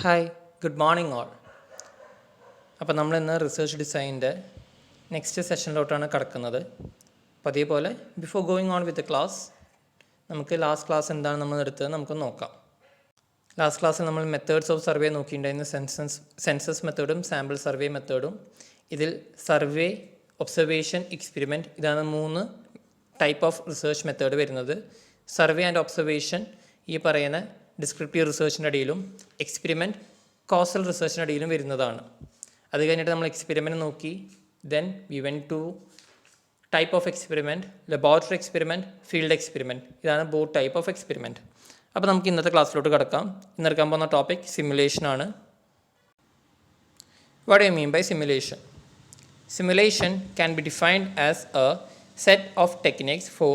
Hi good morning all. അപ്പോൾ നമ്മളിന്ന് research ഡിസൈനിൻ്റെ next സെഷനിലോട്ടാണ് കടക്കുന്നത്. അപ്പോൾ അതേപോലെ before going on with class നമുക്ക് ലാസ്റ്റ് ക്ലാസ് എന്താണ് നമ്മൾ എടുത്തത് നമുക്ക് നോക്കാം. ലാസ്റ്റ് ക്ലാസ്സിൽ നമ്മൾ മെത്തേഡ്സ് ഓഫ് സർവേ നോക്കിയിട്ടുണ്ടായിരുന്നു. സെൻസസ് മെത്തേഡും സാമ്പിൾ സർവേ മെത്തേഡും. ഇതിൽ സർവേ, ഒബ്സർവേഷൻ, എക്സ്പെരിമെൻറ്റ് ഇതാണ് 3 ടൈപ്പ് ഓഫ് റിസർച്ച് മെത്തേഡ് വരുന്നത്. സർവേ ആൻഡ് ഒബ്സർവേഷൻ ഈ പറയുന്ന ഡിസ്ക്രിപ്റ്റീവ് റിസർച്ചിൻ്റെ അടിയിലും എക്സ്പെരിമെൻറ്റ് കോസൽ റിസർച്ചിൻ്റെ അടിയിലും വരുന്നതാണ്. അത് കഴിഞ്ഞിട്ട് നമ്മൾ എക്സ്പെരിമെൻറ്റ് നോക്കി. Then we went to type of experiment, laboratory experiment, field experiment. ഇതാണ് ബോത്ത് ടൈപ്പ് ഓഫ് എക്സ്പെരിമെൻറ്റ്. അപ്പോൾ നമുക്ക് ഇന്നത്തെ ക്ലാസ്സിലോട്ട് കിടക്കാം. ഇന്നെടുക്കാൻ പോകുന്ന ടോപ്പിക് സിമുലേഷനാണ്. What do you mean by simulation? Simulation can be defined as a set of techniques for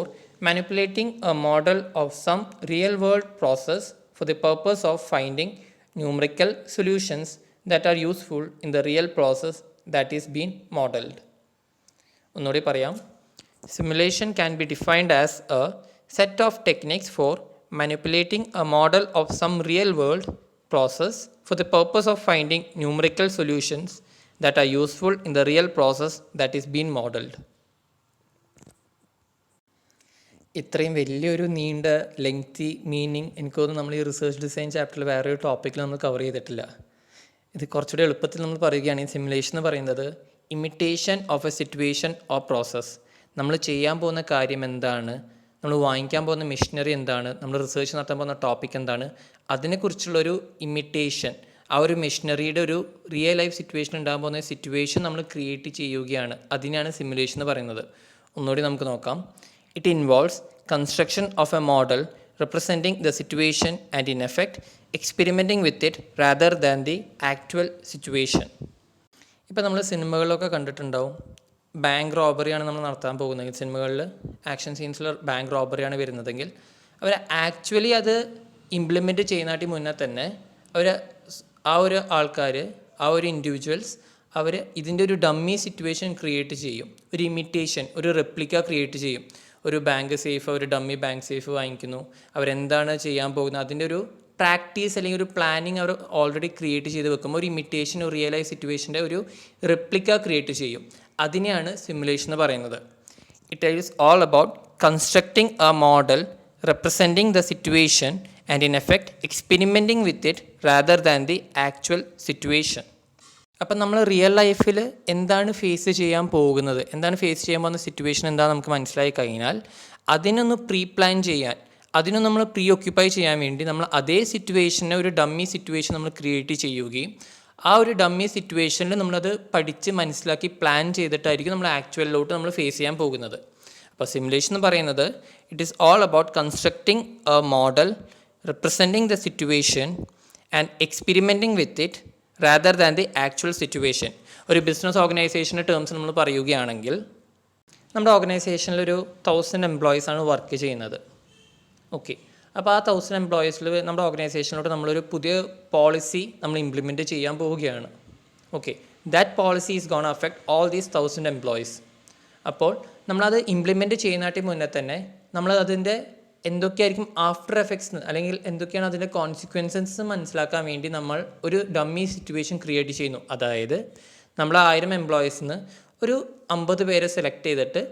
manipulating a model of some real-world process for the purpose of finding numerical solutions that are useful in the real process that is being modeled. ഒന്നുകൂടി പറയാം. Simulation can be defined as a set of techniques for manipulating a model of some real-world process for the purpose of finding numerical solutions that are useful in the real process that is being modeled. ഇത്രയും വലിയൊരു നീണ്ട lengthy meaning എനിക്ക് തോന്നുന്നു നമ്മൾ ഈ research design ചാപ്റ്ററിൽ വേറെ ഒരു ടോപ്പിക്കിൽ നമ്മൾ കവർ ചെയ്തിട്ടില്ല. ഇത് കുറച്ചുകൂടി എളുപ്പത്തിൽ നമ്മൾ പറയുകയാണെങ്കിൽ സിമുലേഷൻ എന്ന് പറയുന്നത് imitation of A situation or process. നമ്മൾ ചെയ്യാൻ പോകുന്ന കാര്യം എന്താണ്, നമ്മൾ വാങ്ങിക്കാൻ പോകുന്ന മെഷീനറി എന്താണ്, നമ്മൾ റിസർച്ച് നടത്താൻ പോകുന്ന ടോപ്പിക് എന്താണ്, അതിനെക്കുറിച്ചുള്ളൊരു ഇമിറ്റേഷൻ, ആ ഒരു മെഷീനറിയുടെ ഒരു റിയൽ ലൈഫ് സിറ്റുവേഷൻ ഉണ്ടാകാൻ പോകുന്ന സിറ്റുവേഷൻ നമ്മൾ ക്രിയേറ്റ് ചെയ്യുകയാണ്. അതിനാണ് സിമുലേഷൻ എന്ന് പറയുന്നത്. ഒന്നുകൂടി നമുക്ക് നോക്കാം. It involves construction of a model representing the situation and in effect experimenting with it rather than the actual situation. ഇപ്പോൾ നമ്മൾ സിനിമകളിലൊക്കെ കണ്ടിട്ടുണ്ടാവും, ബാങ്ക് റോബറിയാണ് നമ്മൾ നടത്താൻ പോകുന്നതെങ്കിൽ, സിനിമകളിൽ ആക്ഷൻ സീൻസിൽ ബാങ്ക് റോബറിയാണ് വരുന്നതെങ്കിൽ അവർ ആക്ച്വലി അത് ഇംപ്ലിമെൻറ്റ് ചെയ്യുന്നതിന് മുന്നേ തന്നെ ആ ഒരു ആൾക്കാർ, ആ ഒരു ഇൻഡിവിജ്വൽസ് അവർ ഇതിൻ്റെ ഒരു ഡമ്മി സിറ്റുവേഷൻ ക്രിയേറ്റ് ചെയ്യും. ഒരു ഇമിറ്റേഷൻ, ഒരു റെപ്ലിക്ക ക്രിയേറ്റ് ചെയ്യും. ഒരു ബാങ്ക് സേഫ്, ഒരു ഡമ്മി ബാങ്ക് സേഫ് വാങ്ങിക്കുന്നു, അവരെന്താണ് ചെയ്യാൻ പോകുന്നത് അതിൻ്റെ ഒരു പ്രാക്ടീസ് അല്ലെങ്കിൽ ഒരു പ്ലാനിങ് അവർ ഓൾറെഡി ക്രിയേറ്റ് ചെയ്ത് വെക്കുമ്പോൾ ഒരു ഇമിറ്റേഷൻ, ഒരു റിയൽ ലൈഫ് സിറ്റുവേഷൻ്റെ ഒരു റെപ്ലിക്ക ക്രിയേറ്റ് ചെയ്യും. അതിനെയാണ് സിമുലേഷൻ എന്ന് പറയുന്നത്. It is all about constructing a model representing the situation and in effect experimenting with it rather than the actual situation. അപ്പം നമ്മൾ റിയൽ ലൈഫിൽ എന്താണ് ഫേസ് ചെയ്യാൻ പോകുന്നത്, എന്താണ് ഫേസ് ചെയ്യാൻ പോകുന്ന സിറ്റുവേഷൻ എന്താണെന്ന് നമുക്ക് മനസ്സിലായി കഴിഞ്ഞാൽ അതിനൊന്ന് പ്രീ പ്ലാൻ ചെയ്യാൻ, അതിനൊന്ന് നമ്മൾ പ്രീ ഓക്യുപ്പൈ ചെയ്യാൻ വേണ്ടി നമ്മൾ അതേ സിറ്റുവേഷനെ ഒരു ഡമ്മി സിറ്റുവേഷൻ നമ്മൾ ക്രിയേറ്റ് ചെയ്യുകയും ആ ഒരു ഡമ്മി സിറ്റുവേഷനിൽ നമ്മളത് പഠിച്ച് മനസ്സിലാക്കി പ്ലാൻ ചെയ്തിട്ടായിരിക്കും നമ്മൾ ആക്ച്വലിലോട്ട് നമ്മൾ ഫേസ് ചെയ്യാൻ പോകുന്നത്. അപ്പോൾ സിമുലേഷൻ എന്ന് പറയുന്നത് it is all about constructing a model representing the situation and experimenting with it rather than the actual situation. ഒരു ബിസിനസ് ഓർഗനൈസേഷൻ്റെ ടേംസ് നമ്മൾ പറയുകയാണെങ്കിൽ നമ്മുടെ ഓർഗനൈസേഷനിൽ ഒരു 1000 എംപ്ലോയീസ് ആണ് വർക്ക് ചെയ്യുന്നത്. ഓക്കെ, അപ്പോൾ ആ 1000 എംപ്ലോയീസിൽ നമ്മുടെ ഓർഗനൈസേഷനിലോട്ട് നമ്മളൊരു പുതിയ പോളിസി നമ്മൾ ഇംപ്ലിമെൻറ്റ് ചെയ്യാൻ പോവുകയാണ്. Okay, that policy is gone affect all these 1000 employees. അപ്പോൾ നമ്മളത് ഇംപ്ലിമെൻറ്റ് ചെയ്യുന്നതിന് മുന്നേ തന്നെ നമ്മൾ അതിൻ്റെ എന്തൊക്കെയായിരിക്കും ആഫ്റ്റർ എഫക്ട്സ് അല്ലെങ്കിൽ എന്തൊക്കെയാണ് അതിൻ്റെ കോൺസിക്വൻസസ് മനസ്സിലാക്കാൻ വേണ്ടി നമ്മൾ ഒരു ഡമ്മി സിറ്റുവേഷൻ ക്രിയേറ്റ് ചെയ്യുന്നു. അതായത് നമ്മൾ 1000 എംപ്ലോയീസിന് ഒരു 50 പേരെ സെലക്ട് ചെയ്തിട്ട്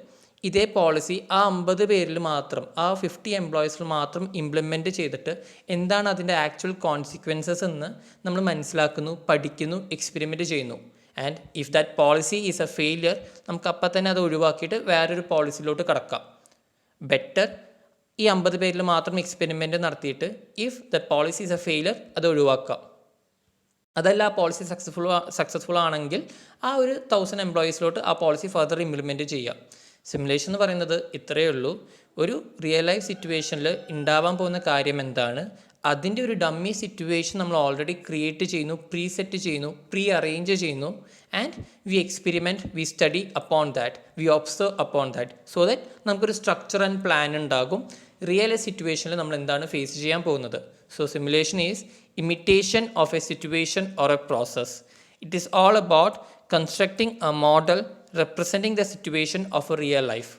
ഇതേ പോളിസി ആ 50 പേരിൽ മാത്രം, ആ 50 എംപ്ലോയീസിൽ മാത്രം ഇംപ്ലിമെൻറ്റ് ചെയ്തിട്ട് എന്താണ് അതിൻ്റെ ആക്ച്വൽ കോൺസിക്വൻസസ് എന്ന് നമ്മൾ മനസ്സിലാക്കുന്നു, പഠിക്കുന്നു, എക്സ്പെരിമെൻറ്റ് ചെയ്യുന്നു. And if that policy is A failure നമുക്ക് അപ്പം തന്നെ അത് ഒഴിവാക്കിയിട്ട് വേറൊരു പോളിസിയിലോട്ട് കടക്കാം. ബെറ്റർ ഈ 50 പേരിൽ മാത്രം എക്സ്പെരിമെൻറ്റ് നടത്തിയിട്ട് if the policy is A failure അത് ഒഴിവാക്കാം. അതല്ല ആ പോളിസി സക്സസ്ഫുൾ ആണെങ്കിൽ ആ ഒരു 1000 എംപ്ലോയീസിലോട്ട് ആ പോളിസി ഫർദർ ഇംപ്ലിമെൻറ്റ് ചെയ്യാം. സിമുലേഷൻ എന്ന് പറയുന്നത് ഇത്രയേ ഉള്ളൂ. ഒരു റിയൽ ലൈഫ് സിറ്റുവേഷനിൽ ഉണ്ടാവാൻ പോകുന്ന കാര്യം എന്താണ്, അതിൻ്റെ ഒരു ഡമ്മി സിറ്റുവേഷൻ നമ്മൾ ഓൾറെഡി ക്രിയേറ്റ് ചെയ്യുന്നു, പ്രീ സെറ്റ് ചെയ്യുന്നു, പ്രീ അറേഞ്ച് ചെയ്യുന്നു. And we experiment, we study upon that, we observe upon that, so that നമുക്കൊരു സ്ട്രക്ചർ ആൻഡ് പ്ലാൻ ഉണ്ടാകും റിയൽ ലൈഫ് സിറ്റുവേഷനിൽ നമ്മൾ എന്താണ് ഫേസ് ചെയ്യാൻ പോകുന്നത്. So simulation is imitation of A situation or A process. It is all about constructing a model representing the situation of A real life.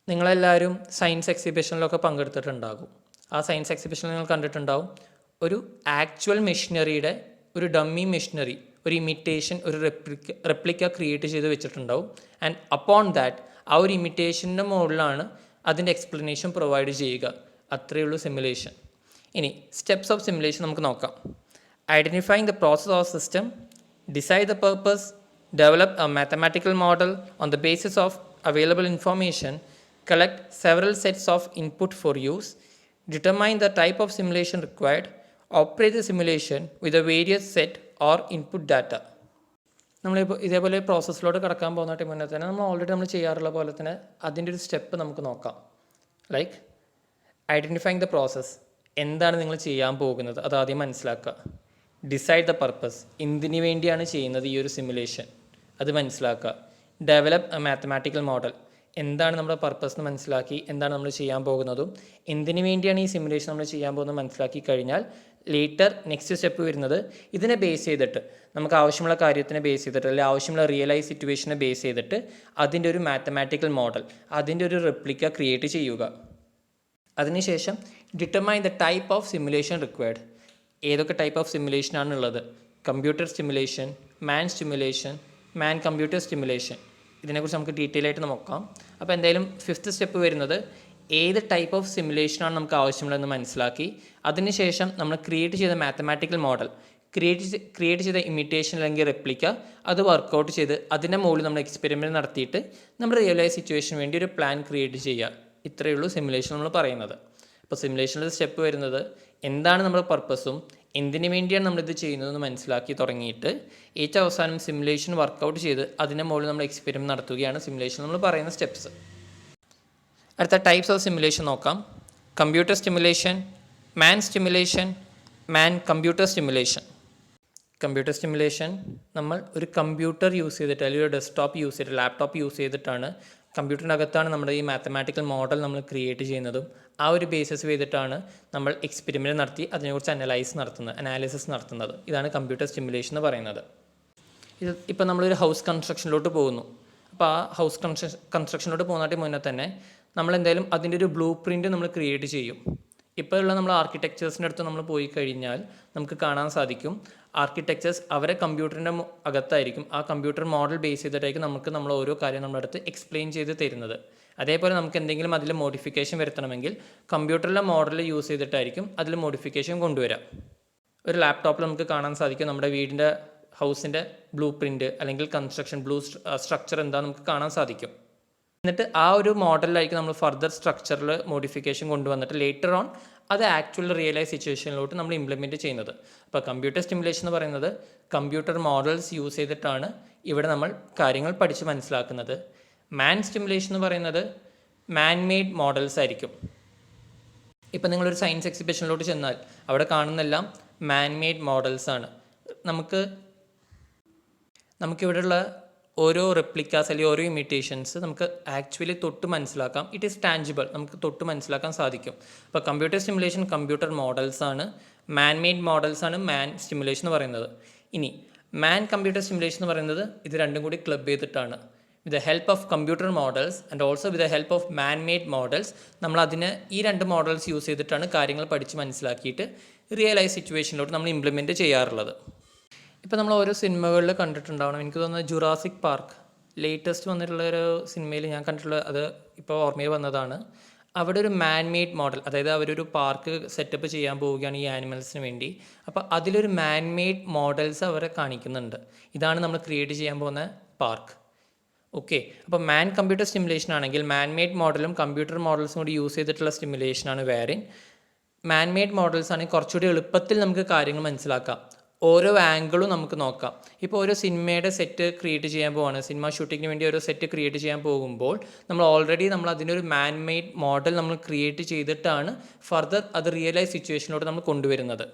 നിങ്ങളെല്ലാവരും science എക്സിബിഷനിലൊക്കെ പങ്കെടുത്തിട്ടുണ്ടാകും. ആ science എക്സിബിഷനിൽ നിങ്ങൾ കണ്ടിട്ടുണ്ടാവും ഒരു ആക്ച്വൽ മെഷീനറിയുടെ ഒരു ഡമ്മി മെഷീനറി, ഒരു ഇമിറ്റേഷൻ, ഒരു റെപ്ലിക്ക ക്രിയേറ്റ് ചെയ്ത് വെച്ചിട്ടുണ്ടാവും. ആൻഡ് അപ്പോൺ ദാറ്റ് ആ ഒരു ഇമിറ്റേഷൻ്റെ മുകളിലാണ് അതിൻ്റെ എക്സ്പ്ലനേഷൻ പ്രൊവൈഡ് ചെയ്യുക. അത്രയേ ഉള്ളൂ സിമുലേഷൻ. ഇനി സ്റ്റെപ്സ് ഓഫ് സിമുലേഷൻ നമുക്ക് നോക്കാം. Identifying the process of system, decide the purpose, develop a mathematical model on the basis of available information, collect several sets of input for use, determine the type of simulation required, operate the simulation with the various set or input data. നമ്മളിപ്പോൾ ഇതേപോലെ പ്രോസസ്സിലോട്ട് കടക്കാൻ പോകുന്ന മുന്നേ തന്നെ നമ്മൾ ചെയ്യാറുള്ള പോലെ തന്നെ അതിൻ്റെ ഒരു സ്റ്റെപ്പ് നമുക്ക് നോക്കാം. ലൈക്ക് ഐഡൻറ്റിഫൈങ് ദ പ്രോസസ്സ്, എന്താണ് നിങ്ങൾ ചെയ്യാൻ പോകുന്നത് അത് ആദ്യം മനസ്സിലാക്കുക. ഡിസൈഡ് ദ പർപ്പസ്, എന്തിനു വേണ്ടിയാണ് ചെയ്യുന്നത് ഈ ഒരു സിമുലേഷൻ, അത് മനസ്സിലാക്കുക. ഡെവലപ്പ് എ മാത്തമാറ്റിക്കൽ മോഡൽ, എന്താണ് നമ്മുടെ പർപ്പസ് എന്ന് മനസ്സിലാക്കി, എന്താണ് നമ്മൾ ചെയ്യാൻ പോകുന്നതും എന്തിനു വേണ്ടിയാണ് ഈ സിമുലേഷൻ നമ്മൾ ചെയ്യാൻ പോകുന്നത് മനസ്സിലാക്കി കഴിഞ്ഞാൽ ലേറ്റർ നെക്സ്റ്റ് സ്റ്റെപ്പ് വരുന്നത് ഇതിനെ ബേസ് ചെയ്തിട്ട്, നമുക്ക് ആവശ്യമുള്ള കാര്യത്തിനെ ബേസ് ചെയ്തിട്ട് അല്ലെങ്കിൽ ആവശ്യമുള്ള റിയലൈസ് സിറ്റുവേഷനെ ബേസ് ചെയ്തിട്ട് അതിൻ്റെ ഒരു മാത്തമാറ്റിക്കൽ മോഡൽ, അതിൻ്റെ ഒരു റെപ്ലിക്ക ക്രിയേറ്റ് ചെയ്യുക. അതിനുശേഷം determine the type of simulation required, ഏതൊക്കെ ടൈപ്പ് ഓഫ് സിമുലേഷനാണ് ഉള്ളത്. കമ്പ്യൂട്ടർ സ്റ്റിമുലേഷൻ, മാൻ സ്റ്റിമുലേഷൻ, മാൻ കമ്പ്യൂട്ടർ സ്റ്റിമുലേഷൻ, ഇതിനെക്കുറിച്ച് നമുക്ക് ഡീറ്റെയിൽ ആയിട്ട് നോക്കാം. അപ്പോൾ എന്തായാലും ഫിഫ്ത്ത് സ്റ്റെപ്പ് വരുന്നത് ഏത് ടൈപ്പ് ഓഫ് സിമുലേഷനാണ് നമുക്ക് ആവശ്യമുള്ളതെന്ന് മനസ്സിലാക്കി അതിനുശേഷം നമ്മൾ ക്രിയേറ്റ് ചെയ്ത മാത്തമാറ്റിക്കൽ മോഡൽ, ക്രിയേറ്റ് ചെയ്ത ഇമിറ്റേഷൻ അല്ലെങ്കിൽ റെപ്ലിക്ക അത് വർക്കൗട്ട് ചെയ്ത് അതിൻ്റെ മുകളിൽ നമ്മൾ എക്സ്പെരിമെൻറ്റ് നടത്തിയിട്ട് നമ്മൾ റിയലൈസ് സിറ്റുവേഷന് വേണ്ടി ഒരു പ്ലാൻ ക്രിയേറ്റ് ചെയ്യുക. ഇത്രയേ ഉള്ളൂ സിമുലേഷൻ നമ്മൾ പറയുന്നത്. അപ്പോൾ സിമുലേഷനിലെ സ്റ്റെപ്പ് വരുന്നത് എന്താണ് നമ്മുടെ പർപ്പസും എന്തിനു വേണ്ടിയാണ് നമ്മളിത് ചെയ്യുന്നതെന്ന് മനസ്സിലാക്കി തുടങ്ങിയിട്ട് ഏറ്റവും അവസാനം സിമുലേഷൻ വർക്കൗട്ട് ചെയ്ത് അതിൻ്റെ മുകളിൽ നമ്മൾ എക്സ്പെരിമെൻറ്റ് നടത്തുകയാണ് സിമുലേഷൻ നമ്മൾ പറയുന്ന സ്റ്റെപ്സ്. അടുത്ത ടൈപ്സ് ഓഫ് സിമുലേഷൻ നോക്കാം. കമ്പ്യൂട്ടർ സ്റ്റിമുലേഷൻ, മാൻ സ്റ്റിമുലേഷൻ, മാൻ കമ്പ്യൂട്ടർ സ്റ്റിമുലേഷൻ. കമ്പ്യൂട്ടർ സ്റ്റിമുലേഷൻ നമ്മൾ ഒരു കമ്പ്യൂട്ടർ യൂസ് ചെയ്തിട്ട് അല്ലെങ്കിൽ ഒരു ഡെസ്ക്ടോപ്പ് യൂസ് ചെയ്തിട്ട് ലാപ്ടോപ്പ് യൂസ് ചെയ്തിട്ടാണ്, കമ്പ്യൂട്ടറിൻ്റെ അകത്താണ് നമ്മുടെ ഈ മാത്തമാറ്റിക്കൽ മോഡൽ നമ്മൾ ക്രിയേറ്റ് ചെയ്യുന്നതും ആ ഒരു ബേസിസ് ചെയ്തിട്ടാണ് നമ്മൾ എക്സ്പെരിമെൻറ്റ് നടത്തി അതിനെക്കുറിച്ച് അനാലിസിസ് നടത്തുന്നത്. ഇതാണ് കമ്പ്യൂട്ടർ സ്റ്റിമുലേഷൻ എന്ന് പറയുന്നത്. ഇത് ഇപ്പോൾ നമ്മളൊരു ഹൗസ് കൺസ്ട്രക്ഷനിലോട്ട് പോകുന്നു. അപ്പോൾ ആ ഹൗസ് കൺസ്ട്രക്ഷനിലോട്ട് പോകുന്നതിന് മുന്നേ തന്നെ നമ്മൾ എന്തായാലും അതിൻ്റെ ഒരു ബ്ലൂ പ്രിൻറ്റ് നമ്മൾ ക്രിയേറ്റ് ചെയ്യും. ഇപ്പോഴുള്ള നമ്മൾ ആർക്കിടെക്ചേഴ്സിൻ്റെ അടുത്ത് നമ്മൾ പോയി കഴിഞ്ഞാൽ നമുക്ക് കാണാൻ സാധിക്കും ആർക്കിടെക്ചേഴ്സ് അവരെ കമ്പ്യൂട്ടറിൻ്റെ അകത്തായിരിക്കും, ആ കമ്പ്യൂട്ടർ മോഡൽ ബേസ് ചെയ്തിട്ടായിരിക്കും നമ്മൾ ഓരോ കാര്യം നമ്മുടെ അടുത്ത് എക്സ്പ്ലെയിൻ ചെയ്ത് തരുന്നത്. അതേപോലെ നമുക്ക് എന്തെങ്കിലും അതിൽ മോഡിഫിക്കേഷൻ വരുത്തണമെങ്കിൽ കമ്പ്യൂട്ടറിലെ മോഡൽ യൂസ് ചെയ്തിട്ടായിരിക്കും അതിൽ മോഡിഫിക്കേഷൻ കൊണ്ടുവരാം. ഒരു ലാപ്ടോപ്പിൽ നമുക്ക് കാണാൻ സാധിക്കും നമ്മുടെ വീടിൻ്റെ ഹൗസിൻ്റെ ബ്ലൂ പ്രിൻറ്റ് അല്ലെങ്കിൽ കൺസ്ട്രക്ഷൻ സ്ട്രക്ചർ എന്താ നമുക്ക് കാണാൻ സാധിക്കും. എന്നിട്ട് ആ ഒരു മോഡലിലായിരിക്കും നമ്മൾ ഫർദർ സ്ട്രക്ചറിൽ മോഡിഫിക്കേഷൻ കൊണ്ടുവന്നിട്ട് ലേറ്റർ ഓൺ അത് ആക്ച്വൽ റിയലൈസ് സിറ്റുവേഷനിലോട്ട് നമ്മൾ ഇംപ്ലിമെൻറ്റ് ചെയ്യുന്നത്. അപ്പോൾ കമ്പ്യൂട്ടർ സ്റ്റിമുലേഷൻ എന്ന് പറയുന്നത് കമ്പ്യൂട്ടർ മോഡൽസ് യൂസ് ചെയ്തിട്ടാണ് ഇവിടെ നമ്മൾ കാര്യങ്ങൾ പഠിച്ച് മനസ്സിലാക്കുന്നത്. മാൻ സ്റ്റിമുലേഷൻ എന്ന് പറയുന്നത് മാൻ മെയ്ഡ് മോഡൽസ് ആയിരിക്കും. ഇപ്പം നിങ്ങളൊരു സയൻസ് എക്സിബിഷനിലോട്ട് ചെന്നാൽ അവിടെ കാണുന്നെല്ലാം മാൻ മെയ്ഡ് മോഡൽസ് ആണ്. നമുക്കിവിടെയുള്ള ഓരോ റെപ്ലിക്കാസ് അല്ലെങ്കിൽ ഓരോ ഇമിറ്റേഷൻസ് നമുക്ക് ആക്ച്വലി തൊട്ട് മനസ്സിലാക്കാം. ഇറ്റ് ഈസ് ടാഞ്ചിബിൾ, നമുക്ക് തൊട്ട് മനസ്സിലാക്കാൻ സാധിക്കും. അപ്പോൾ കമ്പ്യൂട്ടർ സ്റ്റിമുലേഷൻ കമ്പ്യൂട്ടർ മോഡൽസ് ആണ്, മാൻ മെയ്ഡ് മോഡൽസ് ആണ് മാൻ സ്റ്റിമുലേഷൻ എന്ന് പറയുന്നത്. ഇനി മാൻ കമ്പ്യൂട്ടർ സ്റ്റിമുലേഷൻ എന്ന് പറയുന്നത് ഇത് രണ്ടും കൂടി ക്ലബ് ചെയ്തിട്ടാണ്. വിത്ത് the help of computer models and also with the help of man made models നമ്മൾ ഈ രണ്ട് മോഡൽസ് യൂസ് ചെയ്തിട്ടാണ് കാര്യങ്ങൾ പഠിച്ച് മനസ്സിലാക്കിയിട്ട് റിയലൈസ് സിറ്റുവേഷനിലോട്ട് നമ്മൾ ഇംപ്ലിമെൻറ്റ് ചെയ്യാറുള്ളത്. ഇപ്പോൾ നമ്മൾ ഓരോ സിനിമകളിൽ കണ്ടിട്ടുണ്ടാവണം, എനിക്ക് തോന്നുന്നത് ജുറാസിക് പാർക്ക് ലേറ്റസ്റ്റ് വന്നിട്ടുള്ള ഒരു സിനിമയിൽ ഞാൻ കണ്ടിട്ടുള്ളത്, അത് ഇപ്പോൾ ഓർമ്മയിൽ വന്നതാണ്. അവിടെ ഒരു മാൻ മെയ്ഡ് മോഡൽ, അതായത് അവരൊരു പാർക്ക് സെറ്റപ്പ് ചെയ്യാൻ പോവുകയാണ് ഈ ആനിമൽസിന് വേണ്ടി. അപ്പോൾ അതിലൊരു മാൻ മെയ്ഡ് മോഡൽസ് അവരെ കാണിക്കുന്നുണ്ട്. ഇതാണ് നമ്മൾ ക്രിയേറ്റ് ചെയ്യാൻ പോകുന്ന പാർക്ക്. ഓക്കെ, അപ്പോൾ മാൻ കമ്പ്യൂട്ടർ സ്റ്റിമുലേഷൻ ആണെങ്കിൽ മാൻ മെയ്ഡ് മോഡലും കമ്പ്യൂട്ടർ മോഡൽസും കൂടി യൂസ് ചെയ്തിട്ടുള്ള സ്റ്റിമുലേഷനാണ് വേറിൻ. മാൻ മെയ്ഡ് മോഡൽസ് ആണെങ്കിൽ കുറച്ചുകൂടി എളുപ്പത്തിൽ നമുക്ക് കാര്യങ്ങൾ മനസ്സിലാക്കാം, ഓരോ ആംഗിളും നമുക്ക് നോക്കാം. ഇപ്പോൾ ഓരോ സിനിമയുടെ സെറ്റ് ക്രിയേറ്റ് ചെയ്യാൻ പോവാണ്, സിനിമ ഷൂട്ടിങ്ങിന് വേണ്ടി ഓരോ സെറ്റ് ക്രിയേറ്റ് ചെയ്യാൻ പോകുമ്പോൾ നമ്മൾ ഓൾറെഡി അതിനൊരു മാൻ മെയ്ഡ് മോഡൽ നമ്മൾ ക്രിയേറ്റ് ചെയ്തിട്ടാണ് ഫർദർ അത് റിയലൈസ് സിറ്റുവേഷനിലോട്ട് നമ്മൾ കൊണ്ടുവരുന്നത്.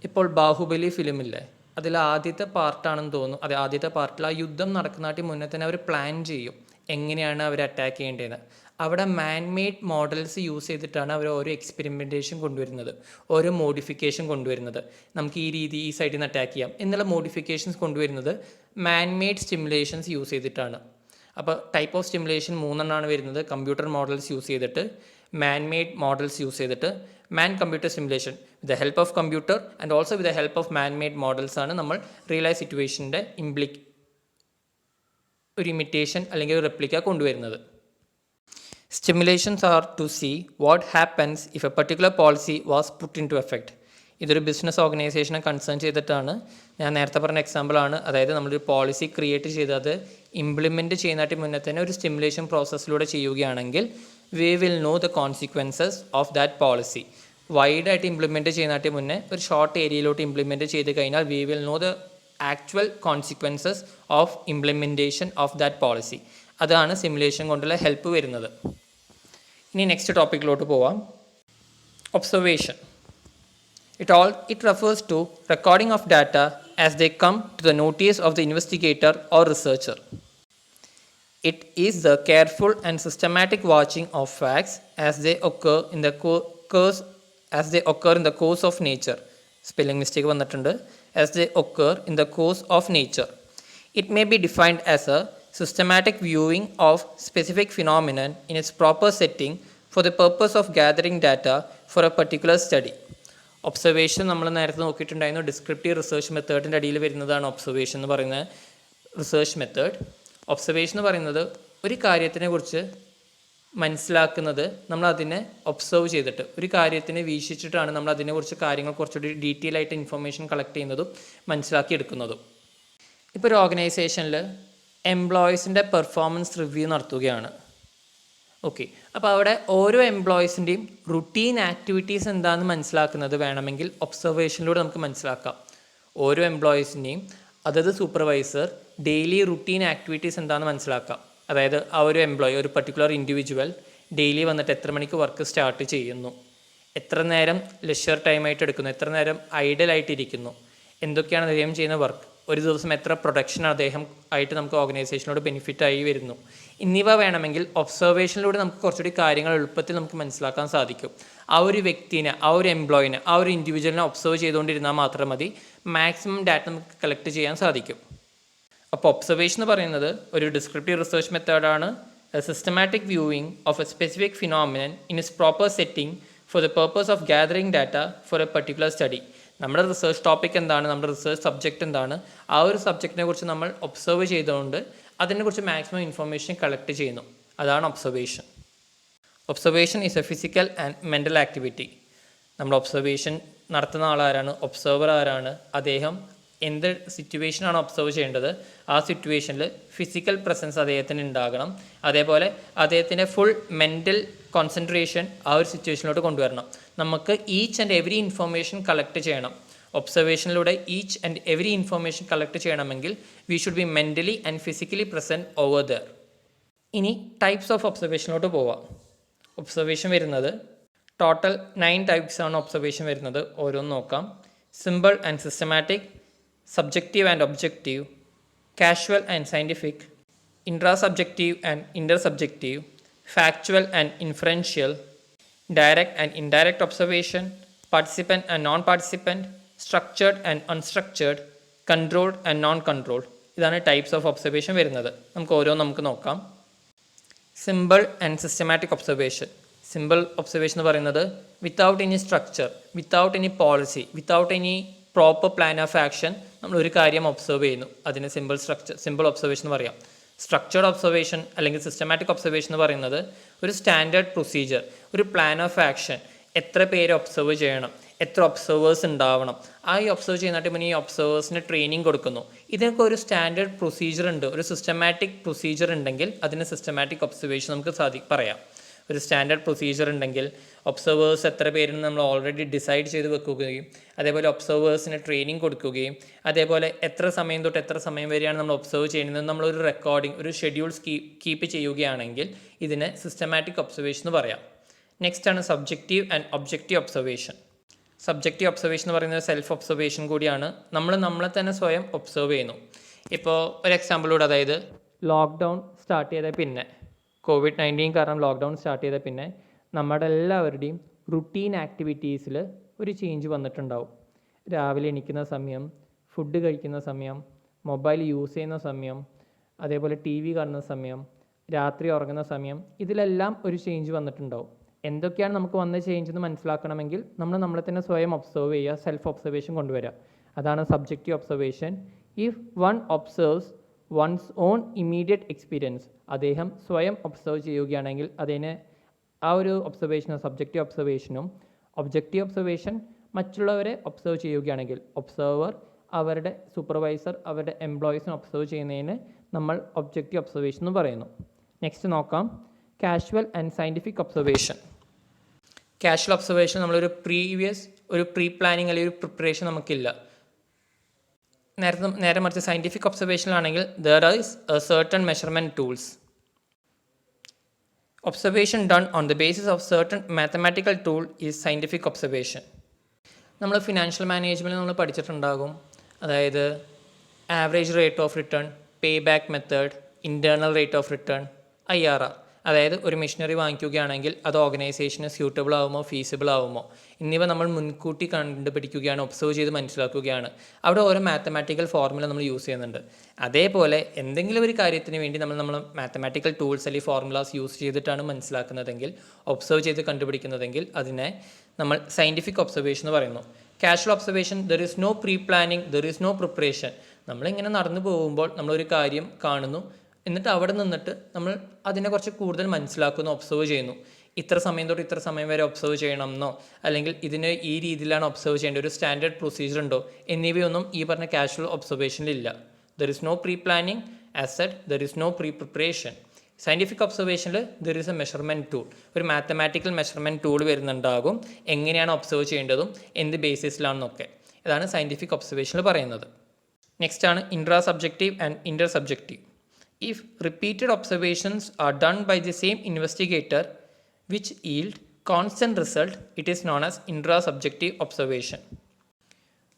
ഇപ്പോൾ ബാഹുബലി ഫിലിമില്ലേ, അതിൽ ആദ്യത്തെ പാർട്ടാണെന്ന് തോന്നുന്നു, അതെ ആദ്യത്തെ പാർട്ടിൽ ആ യുദ്ധം നടക്കുന്നതിന് മുന്നേ തന്നെ അവർ പ്ലാൻ ചെയ്യും എങ്ങനെയാണ് അവർ അറ്റാക്ക് ചെയ്യേണ്ടതെന്ന്. അവിടെ മാൻ മെയ്ഡ് മോഡൽസ് യൂസ് ചെയ്തിട്ടാണ് അവർ ഓരോ എക്സ്പെരിമെൻറ്റേഷൻ കൊണ്ടുവരുന്നത്, ഓരോ മോഡിഫിക്കേഷൻ കൊണ്ടുവരുന്നത്. നമുക്ക് ഈ സൈഡിൽ നിന്ന് അറ്റാക്ക് ചെയ്യാം എന്നുള്ള മോഡിഫിക്കേഷൻസ് കൊണ്ടുവരുന്നത് മാൻ മെയ്ഡ് സ്റ്റിമുലേഷൻസ് യൂസ് ചെയ്തിട്ടാണ്. അപ്പോൾ ടൈപ്പ് ഓഫ് സ്റ്റിമുലേഷൻ 3 വരുന്നത്. കമ്പ്യൂട്ടർ മോഡൽസ് യൂസ് ചെയ്തിട്ട്, മാൻ മെയ്ഡ് മോഡൽസ് യൂസ് ചെയ്തിട്ട്, man computer stimulation. With the help of computer and also with the help of man made models ആണ് നമ്മൾ റിയൽ ലൈഫ് സിറ്റുവേഷൻ്റെ ഒരു imitation അല്ലെങ്കിൽ ഒരു റെപ്ലിക്ക കൊണ്ടുവരുന്നത്. Stimulations are to see what happens if a particular policy was put into effect. ഇതൊരു business ഓർഗനൈസേഷനെ concern ചെയ്തിട്ടാണ്. ഞാൻ നേരത്തെ പറഞ്ഞ എക്സാമ്പിളാണ്. അതായത് നമ്മളൊരു പോളിസി ക്രിയേറ്റ് ചെയ്ത് അത് ഇംപ്ലിമെൻറ്റ് ചെയ്യുന്നതിന് മുന്നേ തന്നെ ഒരു സ്റ്റിമുലേഷൻ പ്രോസസ്സിലൂടെ ചെയ്യുകയാണെങ്കിൽ we will know the consequences of that policy. വൈഡായിട്ട് ഇംപ്ലിമെൻറ്റ് ചെയ്യുന്നതിന് മുന്നേ ഒരു ഷോർട്ട് ഏരിയയിലോട്ട് ഇംപ്ലിമെൻറ്റ് ചെയ്ത് കഴിഞ്ഞാൽ we will know the actual consequences of implementation of that policy. അതാണ് സിമുലേഷൻ കൊണ്ടുള്ള ഹെൽപ്പ് വരുന്നത്. ഇനി നെക്സ്റ്റ് ടോപ്പിക്കിലോട്ട് പോവാം. Observation. It refers to recording of data as they come to the notice of the investigator or researcher. It is the careful and systematic watching of facts as they occur in the course of nature. Spelling mistake vannittundu. As they occur in the course of nature. It may be defined as a systematic viewing of specific phenomenon in its proper setting for the purpose of gathering data for a particular study. Observation നമ്മൾ നേരത്തെ നോക്കിയിട്ടുണ്ടായിരുന്നു. Descriptive research മെത്തേഡിൻ്റെ അടിയിൽ വരുന്നതാണ് observation എന്ന് പറയുന്ന research method. Observation എന്ന് പറയുന്നത് ഒരു കാര്യത്തിനെ കുറിച്ച് മനസ്സിലാക്കുന്നത് നമ്മൾ അതിനെ ഒബ്സർവ് ചെയ്തിട്ട് ഒരു കാര്യത്തിനെ വീക്ഷിച്ചിട്ടാണ് നമ്മൾ അതിനെക്കുറിച്ച് കാര്യങ്ങൾ കുറച്ചുകൂടി ഡീറ്റെയിൽ ആയിട്ട് ഇൻഫർമേഷൻ കളക്ട് ചെയ്യുന്നതും മനസ്സിലാക്കി എടുക്കുന്നതും. ഇപ്പോൾ ഒരു ഓർഗനൈസേഷനിൽ എംപ്ലോയീസിൻ്റെ പെർഫോമൻസ് റിവ്യൂ നടത്തുകയാണ്. ഓക്കെ, അപ്പോൾ അവിടെ ഓരോ എംപ്ലോയീസിൻ്റെയും റുട്ടീൻ ആക്ടിവിറ്റീസ് എന്താണെന്ന് മനസ്സിലാക്കുന്നത് വേണമെങ്കിൽ ഒബ്സർവേഷനിലൂടെ നമുക്ക് മനസ്സിലാക്കാം. ഓരോ എംപ്ലോയീസിൻ്റെയും അതത് സൂപ്പർവൈസർ ഡെയിലി റുട്ടീൻ ആക്ടിവിറ്റീസ് എന്താണെന്ന് മനസ്സിലാക്കാം. അതായത് ആ ഒരു എംപ്ലോയി, ഒരു പർട്ടിക്കുലർ ഇൻഡിവിജ്വൽ ഡെയിലി വന്നിട്ട് എത്ര മണിക്ക് വർക്ക് സ്റ്റാർട്ട് ചെയ്യുന്നു, എത്ര നേരം ലെഷർ ടൈമായിട്ട് എടുക്കുന്നു, എത്ര നേരം ഐഡലായിട്ടിരിക്കുന്നു, എന്തൊക്കെയാണ് അദ്ദേഹം ചെയ്യുന്ന വർക്ക്, ഒരു ദിവസം എത്ര പ്രൊഡക്ഷൻ അദ്ദേഹം ആയിട്ട് നമുക്ക് ഓർഗനൈസേഷനോട് ബെനിഫിറ്റായി വരുന്നു, എന്നിവ വേണമെങ്കിൽ ഒബ്സർവേഷനിലൂടെ നമുക്ക് കുറച്ചുകൂടി കാര്യങ്ങൾ എളുപ്പത്തിൽ നമുക്ക് മനസ്സിലാക്കാൻ സാധിക്കും. ആ ഒരു വ്യക്തിനെ, ആ ഒരു എംപ്ലോയിനെ, ആ ഒരു ഇൻഡിവിജ്വലിനെ ഒബ്സർവ് ചെയ്തുകൊണ്ടിരുന്നാൽ മാത്രം മതി മാക്സിമം ഡാറ്റ നമുക്ക് കളക്ട് ചെയ്യാൻ സാധിക്കും. അപ്പോൾ ഒബ്സർവേഷൻ എന്ന് പറയുന്നത് ഒരു ഡിസ്ക്രിപ്റ്റീവ് റിസർച്ച് മെത്തേഡാണ്. A systematic viewing of a specific phenomenon in its proper setting for the purpose of gathering data for a particular study. നമ്മുടെ റിസർച്ച് ടോപ്പിക് എന്താണ്, നമ്മുടെ റിസർച്ച് സബ്ജക്റ്റ് എന്താണ്, ആ ഒരു സബ്ജക്റ്റിനെ കുറിച്ച് നമ്മൾ ഒബ്സർവ് ചെയ്തുകൊണ്ട് അതിനെക്കുറിച്ച് മാക്സിമം ഇൻഫർമേഷൻ കളക്ട് ചെയ്യുന്നു. അതാണ് observation. Observation is A physical and mental activity. നമ്മൾ ഒബ്സർവേഷൻ നടത്തുന്ന ആളാരാണ്, ഒബ്സർവർ ആരാണ്, അദ്ദേഹം എന്ത് സിറ്റുവേഷനാണ് ഒബ്സർവ് ചെയ്യേണ്ടത്, ആ സിറ്റുവേഷനിൽ ഫിസിക്കൽ പ്രസൻസ് അദ്ദേഹത്തിന് ഉണ്ടാകണം. അതേപോലെ അദ്ദേഹത്തിൻ്റെ ഫുൾ മെൻ്റൽ കോൺസെൻട്രേഷൻ ആ ഒരു സിറ്റുവേഷനിലോട്ട് കൊണ്ടുവരണം. നമുക്ക് each and every information collect ചെയ്യണം. ഒബ്സർവേഷനിലൂടെ each and every information collect ചെയ്യണമെങ്കിൽ we should be mentally and physically present over there. ഇനി ടൈപ്സ് ഓഫ് ഒബ്സർവേഷനിലോട്ട് പോവാം. ഒബ്സർവേഷൻ വരുന്നത് ടോട്ടൽ 9 ടൈപ്സ് ആണ് ഒബ്സർവേഷൻ വരുന്നത്. ഓരോന്ന് നോക്കാം. Simple and systematic, subjective and objective, casual and scientific, intrasubjective and intersubjective, factual and inferential, direct and indirect observation, participant and non participant, structured and unstructured, controlled and non controlled. ഇതാണ് types of observation വരുന്നത്. നമുക്ക് നോക്കാം. Simple and systematic observation. Simple observation എന്ന് പറയുന്നത് without any structure, without any policy, without any proper plan of action നമ്മൾ ഒരു കാര്യം observe ചെയ്യുന്നു. അതിന് സിമ്പിൾ ഒബ്സർവേഷൻ എന്ന് പറയാം. സ്ട്രക്ചേർഡ് ഒബ്സർവേഷൻ അല്ലെങ്കിൽ സിസ്റ്റമാറ്റിക് ഒബ്സർവേഷൻ എന്ന് പറയുന്നത് ഒരു സ്റ്റാൻഡേർഡ് പ്രൊസീജിയർ, ഒരു പ്ലാൻ ഓഫ് ആക്ഷൻ, എത്ര പേര് ഒബ്സർവ് ചെയ്യണം, എത്ര ഒബ്സർവേഴ്സ് ഉണ്ടാവണം, ആ ഈ ഒബ്സർവ് ചെയ്യുന്നതിന് മുന്നേ ഈ ഒബ്സർവേഴ്സിന് ട്രെയിനിങ് കൊടുക്കുന്നു. ഇതിനൊക്കെ ഒരു സ്റ്റാൻഡേർഡ് പ്രൊസീജിയർ ഉണ്ട്, ഒരു സിസ്റ്റമാറ്റിക് പ്രൊസീജിയർ ഉണ്ടെങ്കിൽ അതിന് സിസ്റ്റമാറ്റിക് ഒബ്സർവേഷൻ നമുക്ക് പറയാം. ഒരു സ്റ്റാൻഡേർഡ് പ്രൊസീജിയർ ഉണ്ടെങ്കിൽ ഒബ്സർവേഴ്സ് എത്ര പേരെന്ന് നമ്മൾ ഓൾറെഡി ഡിസൈഡ് ചെയ്ത് വെക്കുകയും അതേപോലെ ഒബ്സർവേഴ്സിന് ട്രെയിനിങ് കൊടുക്കുകയും അതേപോലെ എത്ര സമയം തൊട്ട് എത്ര സമയം വരെയാണ് നമ്മൾ ഒബ്സർവ് ചെയ്യുന്നത് നമ്മളൊരു റെക്കോർഡിംഗ്, ഒരു ഷെഡ്യൂൾസ് കീപ്പ് ചെയ്യുകയാണെങ്കിൽ ഇതിനെ സിസ്റ്റമാറ്റിക് ഒബ്സർവേഷൻ എന്ന് പറയാം. നെക്സ്റ്റ് ആണ് subjective and objective observation. Subjective observation എന്ന് പറയുന്നത് സെൽഫ് ഒബ്സർവേഷൻ കൂടിയാണ്. നമ്മളെ തന്നെ സ്വയം ഒബ്സർവ് ചെയ്യുന്നു. ഇപ്പോൾ ഒരു എക്സാമ്പിളൂടെ, അതായത് ലോക്ക്ഡൗൺ സ്റ്റാർട്ട് ചെയ്ത പിന്നെ, COVID-19 കാരണം ലോക്ക്ഡൗൺ സ്റ്റാർട്ട് ചെയ്ത പിന്നെ നമ്മുടെ എല്ലാവരുടെയും റുട്ടീൻ ആക്ടിവിറ്റീസിൽ ഒരു ചേഞ്ച് വന്നിട്ടുണ്ടാവും. രാവിലെ എണീക്കുന്ന സമയം, ഫുഡ് കഴിക്കുന്ന സമയം, മൊബൈൽ യൂസ് ചെയ്യുന്ന സമയം, അതേപോലെ TV കാണുന്ന സമയം, രാത്രി ഉറങ്ങുന്ന സമയം, ഇതിലെല്ലാം ഒരു ചേഞ്ച് വന്നിട്ടുണ്ടാവും. എന്തൊക്കെയാണ് നമുക്ക് വന്ന ചേഞ്ച് എന്ന് മനസ്സിലാക്കണമെങ്കിൽ നമ്മൾ നമ്മളെ തന്നെ സ്വയം ഒബ്സർവ് ചെയ്യുക, സെൽഫ് ഒബ്സർവേഷൻ കൊണ്ടുവരിക. അതാണ് subjective observation. If one observes one's own immediate experience, അദ്ദേഹം സ്വയം ഒബ്സർവ് ചെയ്യുകയാണെങ്കിൽ അതിനെ ആ ഒരു ഒബ്സർവേഷനോ സബ്ജക്റ്റീവ് ഒബ്സർവേഷനും, ഒബ്ജക്റ്റീവ് ഒബ്സർവേഷൻ മറ്റുള്ളവരെ ഒബ്സർവ് ചെയ്യുകയാണെങ്കിൽ ഒബ്സർവർ അവരുടെ സൂപ്പർവൈസർ അവരുടെ എംപ്ലോയീസിനെ ഒബ്സർവ് ചെയ്യുന്നതിന് നമ്മൾ ഒബ്ജക്റ്റീവ് ഒബ്സർവേഷൻ എന്ന് പറയുന്നു. നെക്സ്റ്റ് നോക്കാം, casual and scientific observation. Casual observation നമ്മളൊരു പ്രീ പ്ലാനിങ് അല്ലെങ്കിൽ ഒരു പ്രിപ്പറേഷൻ നമുക്കില്ല. നേരെ മറിച്ച് സയൻറ്റിഫിക് ഒബ്സർവേഷനിലാണെങ്കിൽ there is a certain measurement tools. Observation done on the basis of certain mathematical tool is scientific observation. നമ്മൾ ഫിനാൻഷ്യൽ മാനേജ്മെൻറ്റ് നമ്മൾ പഠിച്ചിട്ടുണ്ടാകും. അതായത് average rate of return, pay back method, internal rate of return, IRR. അതായത് ഒരു machinery വാങ്ങിക്കുകയാണെങ്കിൽ അത് ഓർഗനൈസേഷന് suitable ആവുമോ feasible ആവുമോ എന്നിവ നമ്മൾ മുൻകൂട്ടി കണ്ടുപിടിക്കുകയാണ്, ഒബ്സർവ് ചെയ്ത് മനസ്സിലാക്കുകയാണ്. അവിടെ ഓരോ മാത്തമാറ്റിക്കൽ ഫോർമുല നമ്മൾ യൂസ് ചെയ്യുന്നുണ്ട്. അതേപോലെ എന്തെങ്കിലും ഒരു കാര്യത്തിന് വേണ്ടി നമ്മൾ മാത്തമാറ്റിക്കൽ ടൂൾസ് അല്ലെങ്കിൽ ഫോർമുലാസ് യൂസ് ചെയ്തിട്ടാണ് മനസ്സിലാക്കുന്നതെങ്കിൽ, ഒബ്സർവ് ചെയ്ത് കണ്ടുപിടിക്കുന്നതെങ്കിൽ അതിനെ നമ്മൾ സയൻറ്റിഫിക് ഒബ്സർവേഷൻ എന്ന് പറയുന്നു. Casual observation, there is no pre planning, there is no preparation. നമ്മളിങ്ങനെ നടന്നു പോകുമ്പോൾ നമ്മളൊരു കാര്യം കാണുന്നു, എന്നിട്ട് അവിടെ നിന്നിട്ട് നമ്മൾ അതിനെ കുറച്ച് കൂടുതൽ മനസ്സിലാക്കുന്നു, ഒബ്സർവ് ചെയ്യുന്നു. ഇത്ര സമയം തൊട്ട് ഇത്ര സമയം വരെ ഒബ്സർവ് ചെയ്യണം എന്നോ അല്ലെങ്കിൽ ഇതിന് ഈ രീതിയിലാണ് ഒബ്സർവ് ചെയ്യേണ്ട ഒരു സ്റ്റാൻഡേർഡ് പ്രൊസീജിയർ ഉണ്ടോ എന്നിവയൊന്നും ഈ പറഞ്ഞ കാഷ്വൽ ഒബ്സർവേഷനിലില്ല. There is no pre planning, as said there is no pre preparation. Scientific ഒബ്സർവേഷനിൽ there is a measurement tool, ഒരു മാത്തമാറ്റിക്കൽ മെഷർമെൻറ്റ് ടൂൾ വരുന്നുണ്ടാകും, എങ്ങനെയാണ് ഒബ്സർവ് ചെയ്യേണ്ടതും എന്ത് ബേസിസിലാണെന്നൊക്കെ. ഇതാണ് സയൻറ്റിഫിക് ഒബ്സർവേഷനിൽ പറയുന്നത്. നെക്സ്റ്റ് ആണ് intra subjective and inter subjective. If repeated observations are done by the same investigator which yield constant result, it is known as intrasubjective observation.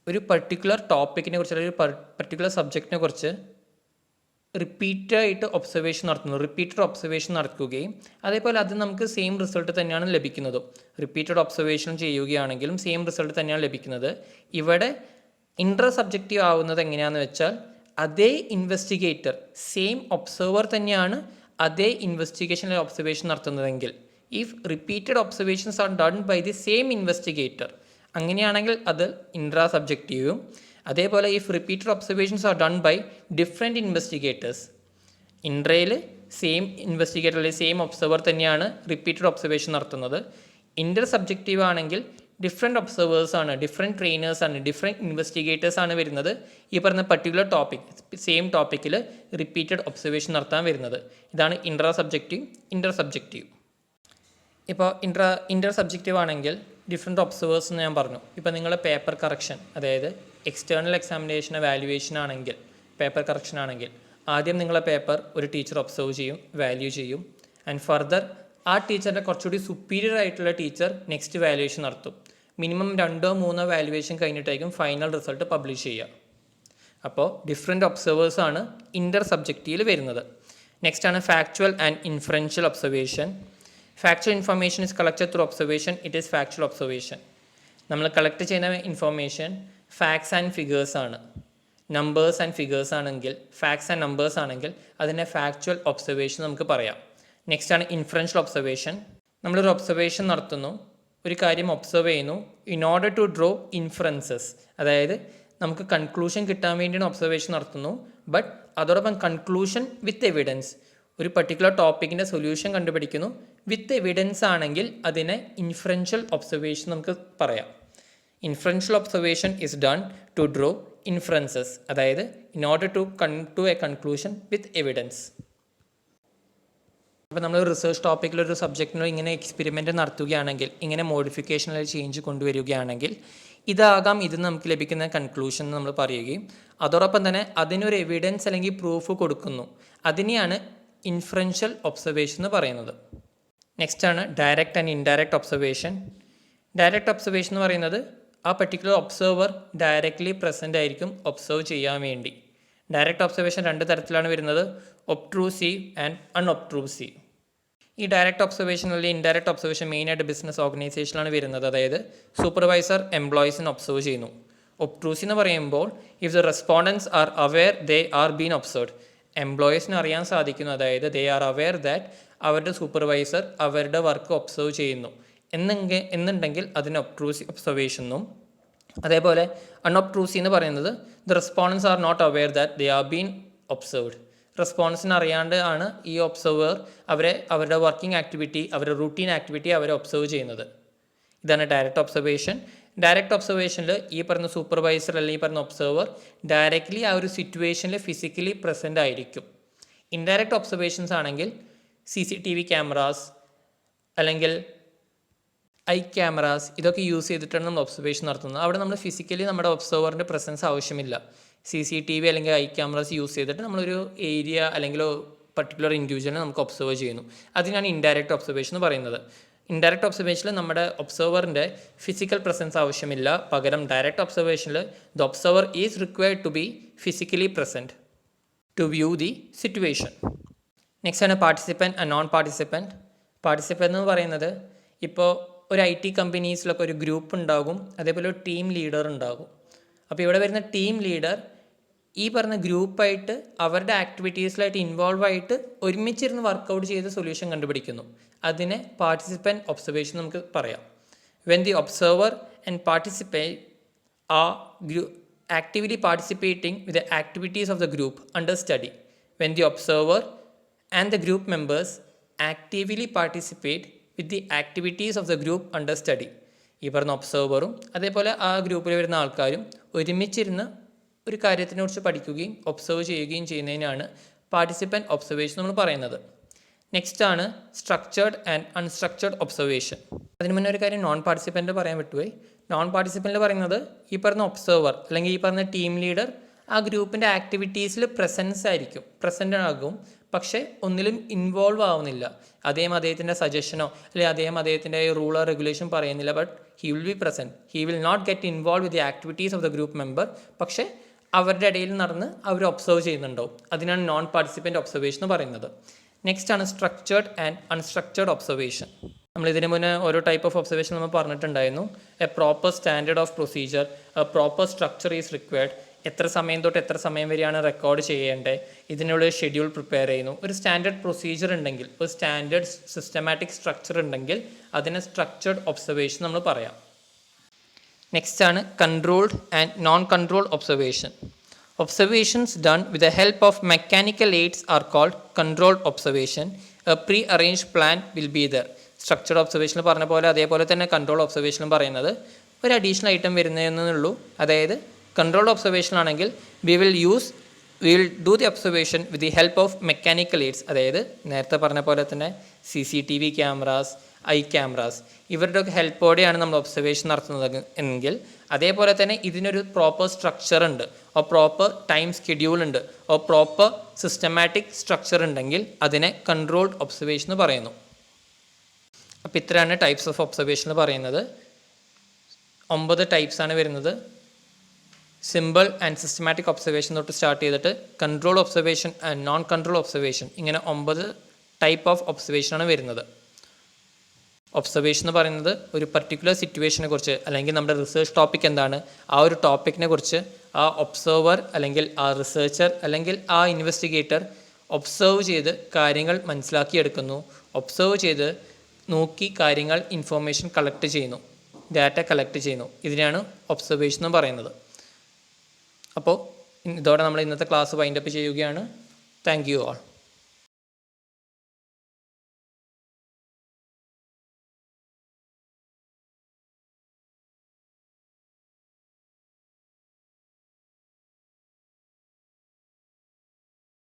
ഒരു particular ടോപ്പിക്കിനെ കുറിച്ച് അല്ലെങ്കിൽ ഒരു പർട്ടിക്കുലർ സബ്ജക്റ്റിനെ കുറിച്ച് റിപ്പീറ്റായിട്ട് ഒബ്സർവേഷൻ നടത്തുന്നു, റിപ്പീറ്റഡ് ഒബ്സർവേഷൻ നടക്കുകയും അതേപോലെ അത് നമുക്ക് സെയിം റിസൾട്ട് തന്നെയാണ് ലഭിക്കുന്നതും. റിപ്പീറ്റഡ് ഒബ്സർവേഷൻ ചെയ്യുകയാണെങ്കിലും സെയിം റിസൾട്ട് തന്നെയാണ് ലഭിക്കുന്നത്. ഇവിടെ ഇൻട്രാ സബ്ജക്റ്റീവ് ആവുന്നത് എങ്ങനെയാണെന്ന് വെച്ചാൽ അതേ ഇൻവെസ്റ്റിഗേറ്റർ, സെയിം ഒബ്സർവർ തന്നെയാണ് അതേ ഇൻവെസ്റ്റിഗേഷൻ ഒബ്സർവേഷൻ നടത്തുന്നതെങ്കിൽ, if repeated observations are done by the same investigator, അങ്ങനെയാണെങ്കിൽ അത് ഇൻട്രാ സബ്ജക്റ്റീവും. അതേപോലെ if repeated observations are done by different investigators, ഇൻട്രയിൽ സെയിം ഇൻവെസ്റ്റിഗേറ്റർ അല്ലെങ്കിൽ സെയിം ഒബ്സർവർ തന്നെയാണ് റിപ്പീറ്റഡ് ഒബ്സർവേഷൻ നടത്തുന്നത്. ഇൻ്റർ സബ്ജക്റ്റീവ് ആണെങ്കിൽ ഡിഫറെൻറ്റ് ഒബ്സർവേഴ്സാണ്, ഡിഫറെൻറ്റ് ട്രെയിനേഴ്സാണ്, ഡിഫറെൻറ്റ് ഇൻവെസ്റ്റിഗേറ്റേഴ്സാണ് വരുന്നത് ഈ പറഞ്ഞ പർട്ടിക്കുലർ ടോപ്പിക്, സെയിം ടോപ്പിക്കിൽ റിപ്പീറ്റഡ് ഒബ്സർവേഷൻ നടത്താൻ വരുന്നത്. ഇതാണ് ഇൻട്രാ സബ്ജക്റ്റീവ്, ഇൻ്റർ സബ്ജക്റ്റീവ്. ഇപ്പോൾ ഇൻ്റർ സബ്ജക്റ്റീവ് ആണെങ്കിൽ ഡിഫറെൻറ്റ് ഒബ്സർവേഴ്സ് എന്ന് ഞാൻ പറഞ്ഞു. ഇപ്പോൾ നിങ്ങൾ പേപ്പർ കറക്ഷൻ, അതായത് എക്സ്റ്റേണൽ എക്സാമിനേഷൻ വാല്യുവേഷൻ ആണെങ്കിൽ, പേപ്പർ കറക്ഷൻ ആണെങ്കിൽ ആദ്യം നിങ്ങളെ പേപ്പർ ഒരു ടീച്ചർ ഒബ്സർവ് ചെയ്യും, വാല്യൂ ചെയ്യും. ആൻഡ് ഫർദർ ആ ടീച്ചറിൻ്റെ കുറച്ചുകൂടി സുപ്പീരിയർ ആയിട്ടുള്ള ടീച്ചർ നെക്സ്റ്റ് വാല്യുവേഷൻ നടത്തും. മിനിമം 2-3 വാല്യുവേഷൻ കഴിഞ്ഞിട്ടായിരിക്കും ഫൈനൽ റിസൾട്ട് പബ്ലിഷ് ചെയ്യുക. അപ്പോൾ ഡിഫറെൻറ്റ് ഒബ്സർവേഴ്സാണ് ഇൻ്റർ സബ്ജക്റ്റീവിൽ വരുന്നത്. നെക്സ്റ്റ് ആണ് factual and inferential observation. Factual information is collected through observation, it is factual observation. നമ്മൾ കളക്ട് ചെയ്യുന്ന ഇൻഫർമേഷൻ ഫാക്ട്സ് ആൻഡ് ഫിഗേഴ്സ് ആണ്. നമ്പേഴ്സ് ആൻഡ് ഫിഗേഴ്സ് ആണെങ്കിൽ, ഫാക്ട്സ് ആൻഡ് നമ്പേഴ്സ് ആണെങ്കിൽ അതിനെ ഫാക്ച്വൽ ഒബ്സർവേഷൻ നമുക്ക് പറയാം. നെക്സ്റ്റ് ആണ് ഇൻഫറൻഷ്യൽ ഒബ്സർവേഷൻ. നമ്മളൊരു ഒബ്സർവേഷൻ നടത്തുന്നു, ഒരു കാര്യം ഒബ്സർവ് ചെയ്യുന്നു in order to draw inferences, അതായത് നമുക്ക് കൺക്ലൂഷൻ കിട്ടാൻ വേണ്ടിയാണ് ഒബ്സർവേഷൻ നടത്തുന്നു. ബട്ട് അതോടൊപ്പം കൺക്ലൂഷൻ വിത്ത് എവിഡൻസ്, ഒരു പർട്ടിക്കുലർ ടോപ്പിക്കിൻ്റെ സൊല്യൂഷൻ കണ്ടുപിടിക്കുന്നു വിത്ത് എവിഡൻസ് ആണെങ്കിൽ അതിനെ ഇൻഫറൻഷ്യൽ ഒബ്സർവേഷൻ നമുക്ക് പറയാം. Inferential observation is done to draw inferences, അതായത് in order to come to a conclusion with evidence. അപ്പോൾ നമ്മൾ റിസർച്ച് ടോപ്പിക്കിലൊരു സബ്ജക്റ്റിനോ ഇങ്ങനെ എക്സ്പെരിമെൻറ്റ് നടത്തുകയാണെങ്കിൽ, ഇങ്ങനെ മോഡിഫിക്കേഷൻ അല്ലെങ്കിൽ ചേഞ്ച് കൊണ്ടുവരികയാണെങ്കിൽ ഇതാകാം ഇത് നമുക്ക് ലഭിക്കുന്ന കൺക്ലൂഷൻ എന്ന് നമ്മൾ പറയുകയും അതോടൊപ്പം തന്നെ അതിനൊരു എവിഡൻസ് അല്ലെങ്കിൽ പ്രൂഫ് കൊടുക്കുന്നു. അതിനെയാണ് ഇൻഫറൻഷ്യൽ ഒബ്സർവേഷൻ എന്ന് പറയുന്നത്. നെക്സ്റ്റ് ആണ് direct and indirect observation. Direct observation എന്ന് പറയുന്നത് ആ പർട്ടിക്കുലർ ഒബ്സർവർ ഡയറക്റ്റ്ലി പ്രസൻ്റ് ആയിരിക്കും ഒബ്സർവ് ചെയ്യാൻ വേണ്ടി. ഡയറക്റ്റ് ഒബ്സർവേഷൻ 2 തരത്തിലാണ് വരുന്നത്, ഒബ്ട്രൂസീവ് ആൻഡ് അൺഒബ്ട്രൂസീവ്. ഈ ഡയറക്റ്റ് ഒബ്സർവേഷൻ അല്ലെങ്കിൽ ഇൻഡയറക്റ്റ് ഒബ്സർവേഷൻ മെയിനായിട്ട് ബിസിനസ് ഓർഗനൈസേഷനിലാണ് വരുന്നത്. അതായത് സൂപ്പർവൈസർ എംപ്ലോയീസിനെ ഒബ്സർവ് ചെയ്യുന്നു. ഒബ്ട്രൂസീവ് എന്ന് പറയുമ്പോൾ if the respondents are aware they are been observed, എംപ്ലോയീസിന് അറിയാൻ സാധിക്കുന്നു, അതായത് ദേ ആർ അവെയർ ദാറ്റ് അവരുടെ സൂപ്പർവൈസർ അവരുടെ വർക്ക് ഒബ്സർവ് ചെയ്യുന്നു എന്നുണ്ടെങ്കിൽ അതിന് ഒബ്ട്രൂസീവ് ഒബ്സർവേഷൻ എന്നും, അതേപോലെ അൺഒബ്ട്രൂസീവ് എന്ന് പറയുന്നത് the respondents are not aware that they are been observed. റെസ്പോൺസിന് അറിയാണ്ട് ആണ് ഈ ഒബ്സർവർ അവരുടെ വർക്കിംഗ് ആക്ടിവിറ്റി, അവരുടെ റൂട്ടീൻ ആക്ടിവിറ്റി അവരെ ഒബ്സർവ് ചെയ്യുന്നത്. ഇതാണ് ഡയറക്റ്റ് ഒബ്സർവേഷൻ. ഡയറക്റ്റ് ഒബ്സർവേഷനിൽ ഈ പറഞ്ഞ സൂപ്പർവൈസർ അല്ലെങ്കിൽ ഈ പറഞ്ഞ ഒബ്സർവർ ഡയറക്റ്റ്ലി ആ ഒരു സിറ്റുവേഷനിൽ ഫിസിക്കലി പ്രസൻ്റ് ആയിരിക്കും. ഇൻഡയറക്റ്റ് ഒബ്സർവേഷൻസ് ആണെങ്കിൽ CCTV ക്യാമറാസ് അല്ലെങ്കിൽ ഐ ക്യാമറാസ് ഇതൊക്കെ യൂസ് ചെയ്തിട്ടാണ് നമ്മൾ ഒബ്സർവേഷൻ നടത്തുന്നത്. അവിടെ നമ്മൾ ഫിസിക്കലി നമ്മുടെ ഒബ്സർവറിൻ്റെ പ്രസൻസ് ആവശ്യമില്ല. CCTV അല്ലെങ്കിൽ ഐ ക്യാമറാസ് യൂസ് ചെയ്തിട്ട് നമ്മളൊരു ഏരിയ അല്ലെങ്കിൽ പർട്ടിക്കുലർ ഇൻഡിവിജ്വലിനെ നമുക്ക് ഒബ്സർവ് ചെയ്യുന്നു. അതിനാണ് ഇൻഡയറക്റ്റ് ഒബ്സർവേഷൻ എന്ന് പറയുന്നത്. ഇൻഡയറക്റ്റ് ഒബ്സർവേഷനിൽ നമ്മുടെ ഒബ്സർവറിൻ്റെ ഫിസിക്കൽ പ്രസൻസ് ആവശ്യമില്ല. പകരം ഡയറക്റ്റ് ഒബ്സർവേഷനിൽ the observer is required to be physically present to view the situation. Next ആണ് participant and non participant. Participant എന്ന് പറയുന്നത് ഇപ്പോൾ ഒരു IT കമ്പനീസിലൊക്കെ ഒരു ഗ്രൂപ്പ് ഉണ്ടാകും, അതേപോലെ ഒരു ടീം ലീഡർ ഉണ്ടാകും. അപ്പോൾ ഇവിടെ വരുന്ന ടീം ലീഡർ ഈ പറഞ്ഞ ഗ്രൂപ്പായിട്ട് അവരുടെ ആക്ടിവിറ്റീസിലായിട്ട് ഇൻവോൾവ് ആയിട്ട് ഒരുമിച്ചിരുന്ന് വർക്കൗട്ട് ചെയ്ത് സൊല്യൂഷൻ കണ്ടുപിടിക്കുന്നു. അതിനെ പാർട്ടിസിപ്പൻറ്റ് ഒബ്സർവേഷൻ നമുക്ക് പറയാം. When the observer and participate are actively participating with the activities of the group under study. When the observer and the group members actively participate with the activities of the group under study. ഈ പറഞ്ഞ ഒബ്സർവറും അതേപോലെ ആ ഗ്രൂപ്പിൽ വരുന്ന ആൾക്കാരും ഒരുമിച്ചിരുന്ന് ഒരു കാര്യത്തിനെക്കുറിച്ച് പഠിക്കുകയും ഒബ്സർവ് ചെയ്യുകയും ചെയ്യുന്നതിനാണ് പാർട്ടിസിപ്പൻറ്റ് ഒബ്സർവേഷൻ നമ്മൾ പറയുന്നത്. നെക്സ്റ്റ് ആണ് സ്ട്രക്ചേർഡ് ആൻഡ് അൺസ്ട്രക്ചേർഡ് ഒബ്സർവേഷൻ. അതിന് മുന്നേ ഒരു കാര്യം നോൺ പാർട്ടിസിപ്പൻറ്റ് പറയാൻ വിട്ടുപോയി. നോൺ പാർട്ടിസിപ്പൻറ്റ് പറയുന്നത് ഈ പറഞ്ഞ ഒബ്സർവർ അല്ലെങ്കിൽ ഈ പറഞ്ഞ ടീം ലീഡർ ആ ഗ്രൂപ്പിൻ്റെ ആക്ടിവിറ്റീസിൽ പ്രസൻ്റ് ആകും, പക്ഷേ ഒന്നിലും ഇൻവോൾവ് ആവുന്നില്ല. അദ്ദേഹത്തിൻ്റെ സജഷനോ അല്ലെങ്കിൽ അദ്ദേഹത്തിൻ്റെ റൂളോ റെഗുലേഷൻ പറയുന്നില്ല. But he will be present, he will not get involve with the activities of the group member. പക്ഷേ അവരുടെ ഇടയിൽ നടന്ന് അവർ ഒബ്സർവ് ചെയ്യുന്നുണ്ടാവും. അതിനാണ് നോൺ പാർട്ടിസിപ്പൻറ്റ് ഒബ്സർവേഷൻ എന്ന് പറയുന്നത്. നെക്സ്റ്റ് ആണ് സ്ട്രക്ചേർഡ് ആൻഡ് അൺസ്ട്രക്ചേർഡ് ഒബ്സർവേഷൻ. നമ്മൾ ഇതിന് മുന്നേ ഓരോ ടൈപ്പ് ഓഫ് ഒബ്സർവേഷൻ നമ്മൾ പറഞ്ഞിട്ടുണ്ടായിരുന്നു. A proper standard of procedure, A proper structure is required. എത്ര സമയം തൊട്ട് എത്ര സമയം വരെയാണ് റെക്കോർഡ് ചെയ്യേണ്ടത്, ഇതിനുള്ള ഷെഡ്യൂൾ പ്രിപ്പയർ ചെയ്യുന്നു. ഒരു സ്റ്റാൻഡേർഡ് പ്രൊസീജിയർ ഉണ്ടെങ്കിൽ, ഒരു സ്റ്റാൻഡേർഡ് സിസ്റ്റമാറ്റിക് സ്ട്രക്ചർ ഉണ്ടെങ്കിൽ അതിനെ സ്ട്രക്ചേർഡ് ഒബ്സർവേഷൻ നമ്മൾ പറയാം. നെക്സ്റ്റ് ആണ് controlled and non controlled observation. Observations done with the help of mechanical aids are called controlled observation. A pre-arranged plan will be there. Structured observation പറഞ്ഞ പോലെ അതേപോലെ തന്നെ control ഒബ്സർവേഷനും പറയുന്നത് ഒരു അഡീഷണൽ ഐറ്റം വരുന്നതെന്നുള്ളൂ. അതായത് കൺട്രോൾഡ് ഒബ്സർവേഷൻ ആണെങ്കിൽ we will do the observation with the help of mechanical aids. അതായത് നേരത്തെ പറഞ്ഞ പോലെ തന്നെ CCTV ക്യാമറാസ്, ഐ ക്യാമറാസ് ഇവരുടെയൊക്കെ ഹെൽപ്പോടെയാണ് നമ്മൾ ഒബ്സർവേഷൻ നടത്തുന്നത് എങ്കിൽ അതേപോലെ തന്നെ ഇതിനൊരു പ്രോപ്പർ സ്ട്രക്ചർ ഉണ്ട്, പ്രോപ്പർ ടൈം സ്കെഡ്യൂൾ ഉണ്ട്, പ്രോപ്പർ സിസ്റ്റമാറ്റിക് സ്ട്രക്ചർ ഉണ്ടെങ്കിൽ അതിനെ കൺട്രോൾഡ് ഒബ്സർവേഷൻ എന്ന് പറയുന്നു. അപ്പോൾ ഇത്രയാണ് ടൈപ്സ് ഓഫ് ഒബ്സർവേഷൻ എന്ന് പറയുന്നത്. 9 ടൈപ്സാണ് വരുന്നത്. സിമ്പിൾ ആൻഡ് സിസ്റ്റമാറ്റിക് ഒബ്സർവേഷൻ തൊട്ട് സ്റ്റാർട്ട് ചെയ്തിട്ട് control observation and non control observation, ഇങ്ങനെ 9 ടൈപ്പ് ഓഫ് ഒബ്സർവേഷനാണ് വരുന്നത്. ഒബ്സർവേഷൻ എന്ന് പറയുന്നത് ഒരു പർട്ടിക്കുലർ സിറ്റുവേഷനെ കുറിച്ച് അല്ലെങ്കിൽ നമ്മുടെ റിസർച്ച് ടോപ്പിക് എന്താണ് ആ ഒരു ടോപ്പിക്കിനെ കുറിച്ച് ആ ഒബ്സർവർ അല്ലെങ്കിൽ ആ റിസർച്ചർ അല്ലെങ്കിൽ ആ ഇൻവെസ്റ്റിഗേറ്റർ ഒബ്സർവ് ചെയ്ത് കാര്യങ്ങൾ മനസ്സിലാക്കിയെടുക്കുന്നു. ഒബ്സർവ് ചെയ്ത് നോക്കി കാര്യങ്ങൾ ഇൻഫോർമേഷൻ കളക്ട് ചെയ്യുന്നു, ഡാറ്റ കളക്ട് ചെയ്യുന്നു. ഇതിനെയാണ് ഒബ്സർവേഷൻ എന്ന് പറയുന്നത്. അപ്പോൾ ഇതോടെ നമ്മൾ ഇന്നത്തെ ക്ലാസ് വൈൻഡപ്പ് ചെയ്യുകയാണ്. Thank you all.